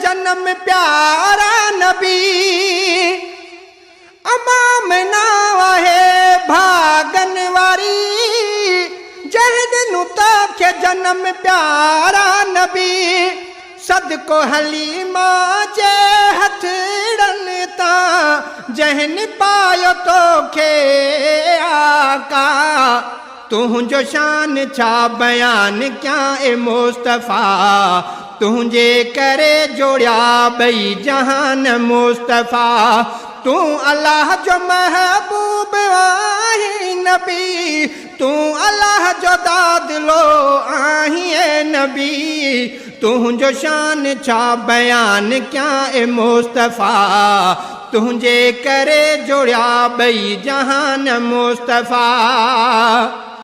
जन्म प्यारा नबी अमाम ना है भागन वारी जहद के जन्म प्यारा नबी सदको हलीमा जे हथड़न ता जहन पायो तो खे आका तुझो शान छा बयान क्या ए मुस्तफ़ा तुझे करे जोड़िया बई जहान मुस्तफ़ा तू अल्लाह जो महबूब आही नबी तू अल्लाह जो दादलो आही नबी तुझो शान छा बयान क्या ए मुस्तफ़ा तुझे करे जोड़िया बई जहान मुस्तफ़ा।